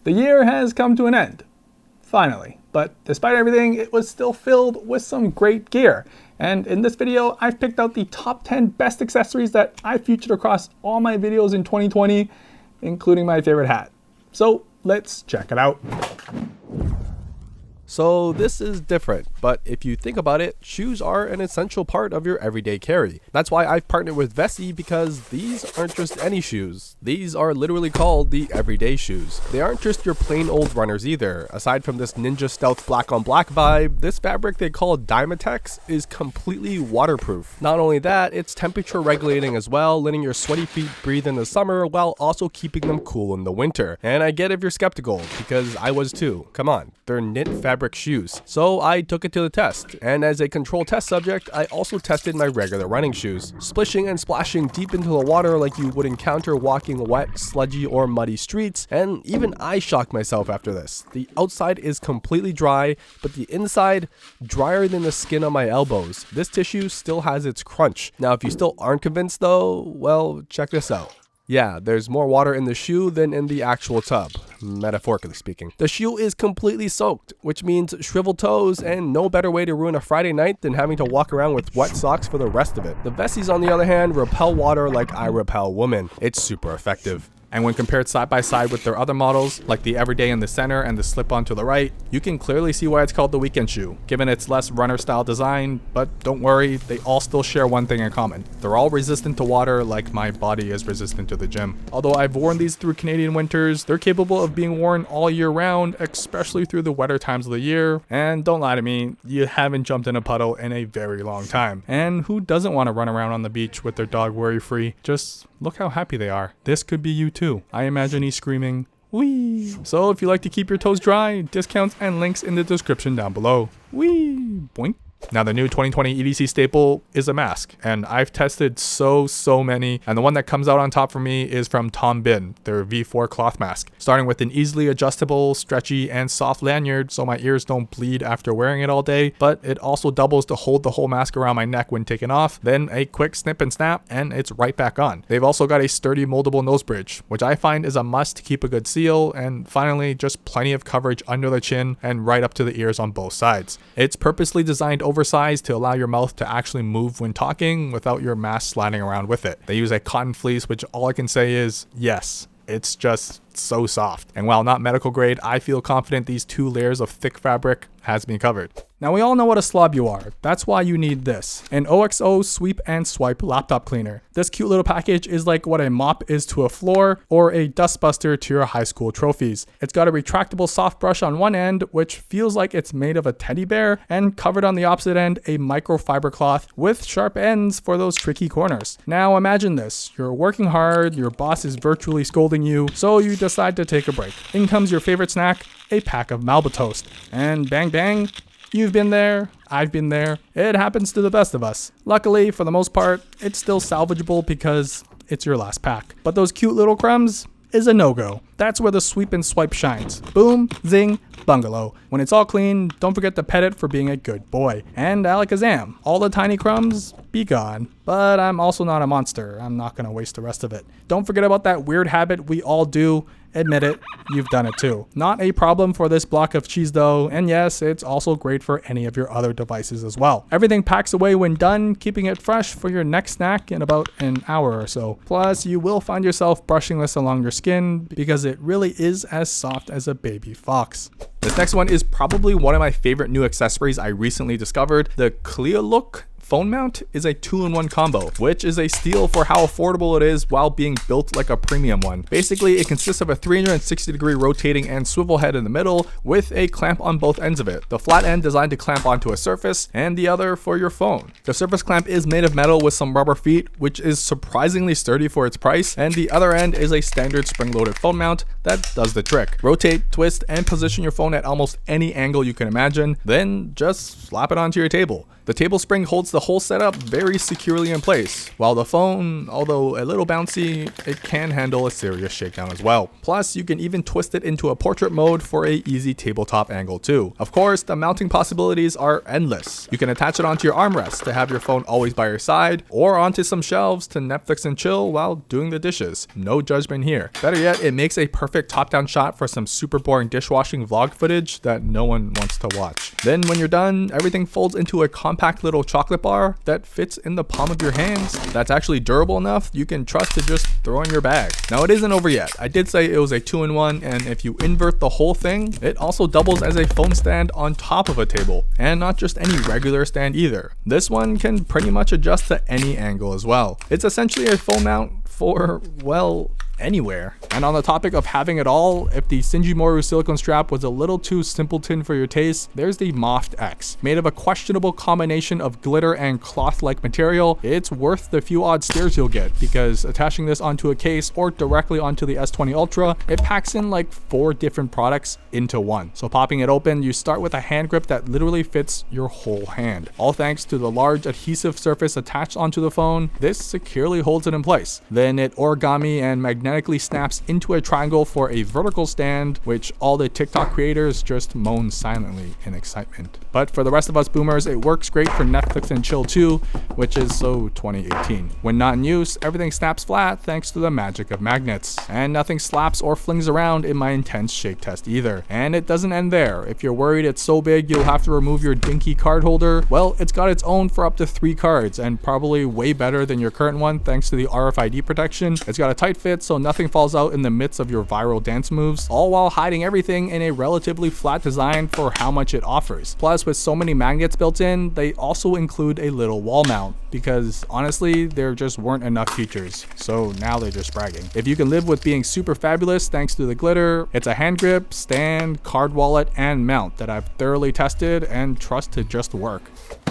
The year has come to an end, finally, but despite everything, it was still filled with some great gear. And in this video, I've picked out the top 10 best accessories that I featured across all my videos in 2020, including my favorite hat. So let's check it out. So this is different, but if you think about it, shoes are an essential part of your everyday carry. That's why I've partnered with Vessi, because these aren't just any shoes. These are literally called the everyday shoes. They aren't just your plain old runners either. Aside from this ninja stealth black on black vibe, this fabric they call Dymatex is completely waterproof. Not only that, it's temperature regulating as well, letting your sweaty feet breathe in the summer while also keeping them cool in the winter. And I get if you're skeptical, because I was too. Come on, they're knit fabric shoes. So I took it to the test, and as a control test subject, I also tested my regular running shoes, splishing and splashing deep into the water like you would encounter walking wet, sludgy, or muddy streets, and even I shocked myself after this. The outside is completely dry, but the inside, drier than the skin on my elbows. This tissue still has its crunch. Now, if you still aren't convinced though, well, check this out. Yeah, there's more water in the shoe than in the actual tub, metaphorically speaking. The shoe is completely soaked, which means shriveled toes, and no better way to ruin a Friday night than having to walk around with wet socks for the rest of it. The Vessis, on the other hand, repel water like I repel women. It's super effective. And when compared side by side with their other models, like the Everyday in the center and the slip-on to the right, you can clearly see why it's called the weekend shoe, given its less runner-style design. But don't worry, they all still share one thing in common. They're all resistant to water, like my body is resistant to the gym. Although I've worn these through Canadian winters, they're capable of being worn all year round, especially through the wetter times of the year. And don't lie to me, you haven't jumped in a puddle in a very long time. And who doesn't want to run around on the beach with their dog worry-free? Just look how happy they are. This could be you too. I imagine he's screaming, wee. So if you like to keep your toes dry, discounts and links in the description down below. Wee, boink. Now the new 2020 EDC staple is a mask, and I've tested so many, and the one that comes out on top for me is from Bihn, their V4 cloth mask. Starting with an easily adjustable, stretchy, and soft lanyard so my ears don't bleed after wearing it all day, but it also doubles to hold the whole mask around my neck when taken off, then a quick snip and snap, and it's right back on. They've also got a sturdy moldable nose bridge, which I find is a must to keep a good seal, and finally, just plenty of coverage under the chin and right up to the ears on both sides. It's purposely designed oversized to allow your mouth to actually move when talking without your mask sliding around with it. They use a cotton fleece, which all I can say is yes, it's just so soft. And while not medical grade, I feel confident these 2 layers of thick fabric has me covered. Now we all know what a slob you are. That's why you need this, an OXO sweep and swipe laptop cleaner. This cute little package is like what a mop is to a floor or a dustbuster to your high school trophies. It's got a retractable soft brush on one end, which feels like it's made of a teddy bear, and covered on the opposite end a microfiber cloth with sharp ends for those tricky corners. Now imagine this, you're working hard, your boss is virtually scolding you, so you decide to take a break. In comes your favorite snack, a pack of Malba toast, and bang bang, you've been there, I've been there, it happens to the best of us. Luckily, for the most part, it's still salvageable because it's your last pack. But those cute little crumbs is a no-go. That's where the sweep and swipe shines. Boom, zing, bungalow. When it's all clean, don't forget to pet it for being a good boy. And alakazam, all the tiny crumbs, be gone. But I'm also not a monster. I'm not gonna waste the rest of it. Don't forget about that weird habit we all do. Admit it, you've done it too. Not a problem for this block of cheese though, and yes, it's also great for any of your other devices as well. Everything packs away when done, keeping it fresh for your next snack in about an hour or so. Plus, you will find yourself brushing this along your skin because it really is as soft as a baby fox. This next one is probably one of my favorite new accessories I recently discovered. The Klearlook phone mount is a 2-in-1 combo, which is a steal for how affordable it is while being built like a premium one. Basically, it consists of a 360-degree rotating and swivel head in the middle with a clamp on both ends of it. The flat end designed to clamp onto a surface and the other for your phone. The surface clamp is made of metal with some rubber feet, which is surprisingly sturdy for its price, and the other end is a standard spring-loaded phone mount that does the trick. Rotate, twist, and position your phone at almost any angle you can imagine, then just slap it onto your table. The table spring holds the whole setup very securely in place, while the phone, although a little bouncy, it can handle a serious shakedown as well. Plus, you can even twist it into a portrait mode for a easy tabletop angle too. Of course, the mounting possibilities are endless. You can attach it onto your armrest to have your phone always by your side, or onto some shelves to Netflix and chill while doing the dishes. No judgment here. Better yet, it makes a perfect top-down shot for some super boring dishwashing vlog footage that no one wants to watch. Then when you're done, everything folds into a compact little chocolate bar that fits in the palm of your hands. That's actually durable enough you can trust to just throw in your bag. Now it isn't over yet. I did say it was a 2-in-1, and if you invert the whole thing, it also doubles as a phone stand on top of a table, and not just any regular stand either. This one can pretty much adjust to any angle as well. It's essentially a phone mount for, well, anywhere. And on the topic of having it all, if the Shinjimoru silicone strap was a little too simpleton for your taste, there's the MOFT X. Made of a questionable combination of glitter and cloth-like material, it's worth the few odd stares you'll get, because attaching this onto a case or directly onto the S20 Ultra, it packs in like 4 different products into one. So popping it open, you start with a hand grip that literally fits your whole hand. All thanks to the large adhesive surface attached onto the phone, this securely holds it in place. Then it origami and magnetically snaps into a triangle for a vertical stand, which all the TikTok creators just moan silently in excitement. But for the rest of us boomers, it works great for Netflix and chill too, which is so 2018. When not in use, everything snaps flat thanks to the magic of magnets. And nothing slaps or flings around in my intense shake test either. And it doesn't end there. If you're worried it's so big you'll have to remove your dinky card holder, well, it's got its own for up to 3 cards, and probably way better than your current one thanks to the RFID protection. It's got a tight fit so nothing falls out in the midst of your viral dance moves, all while hiding everything in a relatively flat design for how much it offers. Plus, with so many magnets built in, they also include a little wall mount, because honestly, there just weren't enough features, so now they're just bragging. If you can live with being super fabulous thanks to the glitter, it's a hand grip, stand, card wallet, and mount that I've thoroughly tested and trust to just work.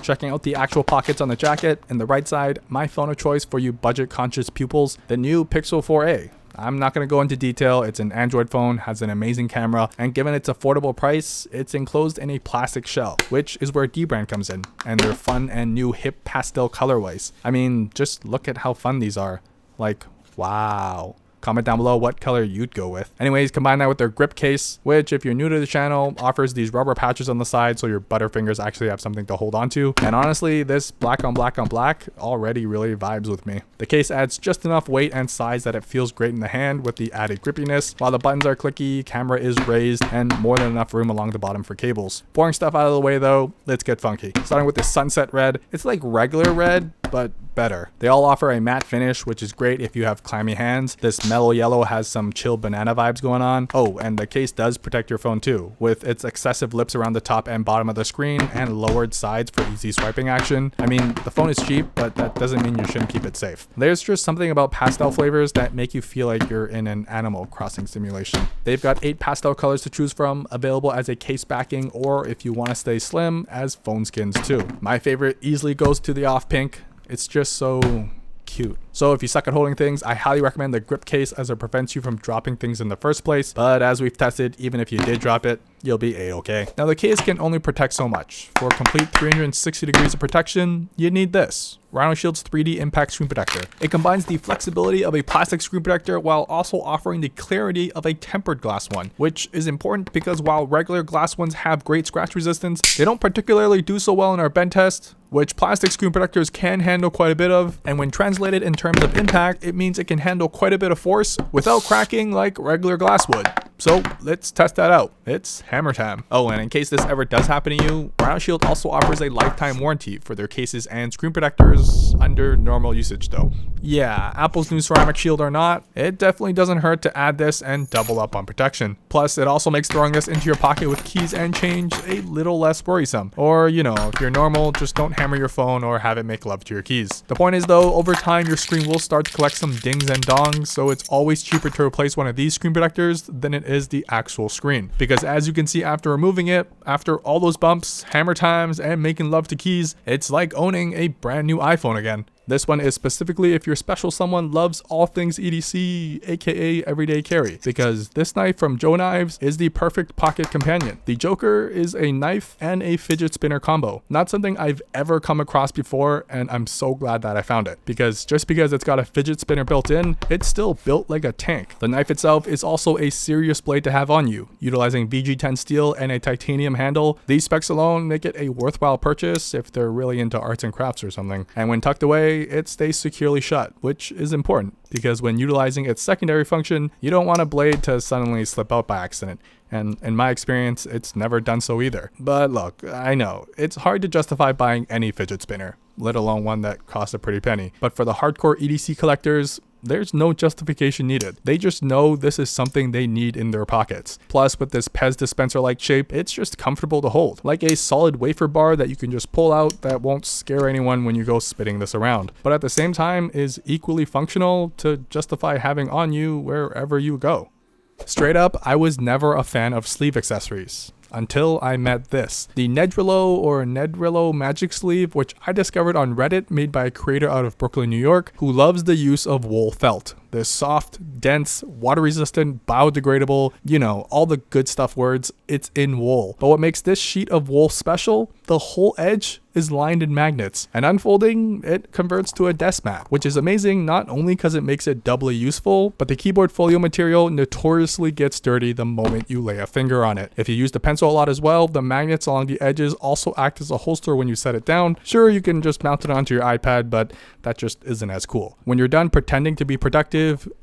Checking out the actual pockets on the jacket, in the right side, my phone of choice for you budget-conscious pupils, the new Pixel 4a. I'm not going to go into detail. It's an Android phone, has an amazing camera, and given its affordable price, it's enclosed in a plastic shell, which is where dbrand comes in, and their fun and new hip pastel colorways. I mean, just look at how fun these are. Like, wow. Comment down below what color you'd go with. Anyways, combine that with their grip case, which if you're new to the channel, offers these rubber patches on the side so your butterfingers actually have something to hold on to. And honestly, this black on black on black already really vibes with me. The case adds just enough weight and size that it feels great in the hand with the added grippiness. While the buttons are clicky, camera is raised, and more than enough room along the bottom for cables. Boring stuff out of the way though, let's get funky. Starting with this sunset red, it's like regular red, but better. They all offer a matte finish, which is great if you have clammy hands. This mellow yellow has some chill banana vibes going on. Oh, and the case does protect your phone too, with its excessive lips around the top and bottom of the screen and lowered sides for easy swiping action. I mean, the phone is cheap, but that doesn't mean you shouldn't keep it safe. There's just something about pastel flavors that make you feel like you're in an Animal Crossing simulation. They've got 8 pastel colors to choose from, available as a case backing, or if you want to stay slim, as phone skins too. My favorite easily goes to the off pink. It's just so cute. So if you suck at holding things, I highly recommend the grip case as it prevents you from dropping things in the first place. But as we've tested, even if you did drop it, you'll be a-okay. Now the case can only protect so much. For a complete 360 degrees of protection, you need this. RhinoShield's 3D Impact Screen Protector. It combines the flexibility of a plastic screen protector while also offering the clarity of a tempered glass one, which is important because while regular glass ones have great scratch resistance, they don't particularly do so well in our bend test, which plastic screen protectors can handle quite a bit of, and when translated in terms of impact, it means it can handle quite a bit of force without cracking like regular glass would. So let's test that out. It's hammer time. Oh, and in case this ever does happen to you, RhinoShield also offers a lifetime warranty for their cases and screen protectors under normal usage though. Yeah, Apple's new ceramic shield or not, it definitely doesn't hurt to add this and double up on protection. Plus, it also makes throwing this into your pocket with keys and change a little less worrisome. Or, you know, if you're normal, just don't hammer your phone or have it make love to your keys. The point is though, over time your screen will start to collect some dings and dongs, so it's always cheaper to replace one of these screen protectors than it is the actual screen. Because as you can see after removing it, after all those bumps, hammer times, and making love to keys, it's like owning a brand new iPhone again. This one is specifically if your special someone loves all things EDC, aka everyday carry, because this knife from Jho Knives is the perfect pocket companion. The Jokr is a knife and a fidget spinner combo. Not something I've ever come across before, and I'm so glad that I found it, because just because it's got a fidget spinner built in, it's still built like a tank. The knife itself is also a serious blade to have on you, utilizing VG10 steel and a titanium handle. These specs alone make it a worthwhile purchase if they're really into arts and crafts or something. And when tucked away, it stays securely shut, which is important, because when utilizing its secondary function, you don't want a blade to suddenly slip out by accident. And in my experience, it's never done so either. But look, I know, it's hard to justify buying any fidget spinner, let alone one that costs a pretty penny. But for the hardcore EDC collectors, there's no justification needed. They just know this is something they need in their pockets. Plus, with this Pez dispenser-like shape, it's just comfortable to hold. Like a solid wafer bar that you can just pull out that won't scare anyone when you go spitting this around. But at the same time, is equally functional to justify having on you wherever you go. Straight up, I was never a fan of sleeve accessories. Until I met this. The Nedrelow magic sleeve, which I discovered on Reddit, made by a creator out of Brooklyn, New York, who loves the use of wool felt. This soft, dense, water resistant, biodegradable, you know, all the good stuff words, it's in wool. But what makes this sheet of wool special, the whole edge is lined in magnets, and unfolding, it converts to a desk mat, which is amazing not only because it makes it doubly useful, but the keyboard folio material notoriously gets dirty the moment you lay a finger on it. If you use the pencil a lot as well, the magnets along the edges also act as a holster when you set it down. Sure, you can just mount it onto your iPad, but that just isn't as cool. When you're done pretending to be productive,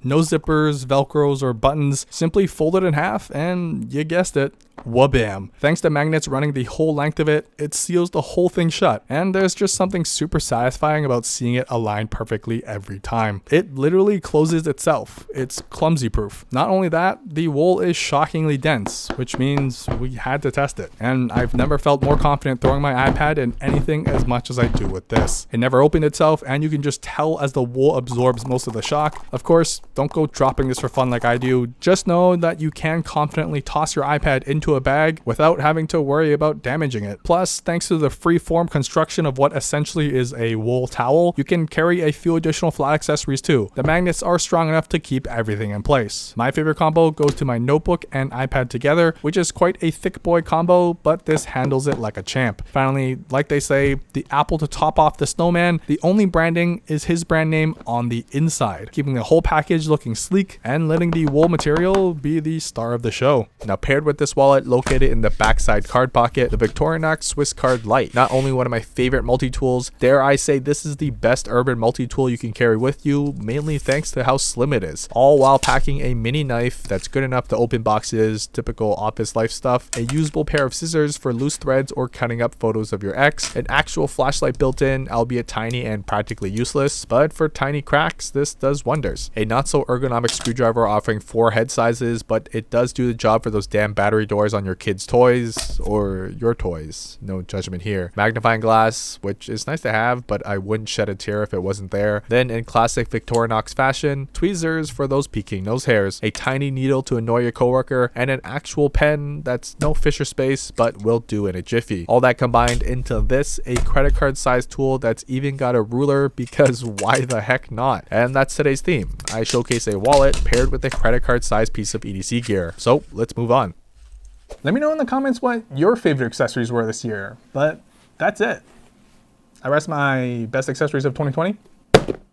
no zippers, velcros, or buttons, simply fold it in half and you guessed it, wabam. Thanks to magnets running the whole length of it, it seals the whole thing shut, and there's just something super satisfying about seeing it align perfectly every time. It literally closes itself. It's clumsy proof. Not only that, the wool is shockingly dense, which means we had to test it, and I've never felt more confident throwing my iPad in anything as much as I do with this. It never opened itself, and you can just tell as the wool absorbs most of the shock. Of course, don't go dropping this for fun like I do. Just know that you can confidently toss your iPad into a bag without having to worry about damaging it. Plus, thanks to the free-form construction of what essentially is a wool towel, you can carry a few additional flat accessories too. The magnets are strong enough to keep everything in place. My favorite combo goes to my notebook and iPad together, which is quite a thick boy combo, but this handles it like a champ. Finally, like they say, the apple to top off the snowman, the only branding is his brand name on the inside, keeping the whole package looking sleek and letting the wool material be the star of the show. Now, paired with this wallet located in the backside card pocket, the Victorinox Swisscard Lite. Not only one of my favorite multi-tools, dare I say this is the best urban multi-tool you can carry with you, mainly thanks to how slim it is, all while packing a mini knife that's good enough to open boxes, typical office life stuff, a usable pair of scissors for loose threads or cutting up photos of your ex, an actual flashlight built in, albeit tiny and practically useless, but for tiny cracks, this does wonders. A not so ergonomic screwdriver offering 4 head sizes, but it does do the job for those damn battery doors on your kids' toys, or your toys, no judgment here. Magnifying glass, which is nice to have, but I wouldn't shed a tear if it wasn't there. Then in classic Victorinox fashion, tweezers for those peeking nose hairs, a tiny needle to annoy your coworker, and an actual pen that's no Fisher space, but will do in a jiffy. All that combined into this, a credit card sized tool that's even got a ruler, because why the heck not? And that's today's theme. I showcase a wallet paired with a credit card sized piece of EDC gear. So let's move on. Let me know in the comments what your favorite accessories were this year, but that's it. I rest my best accessories of 2020.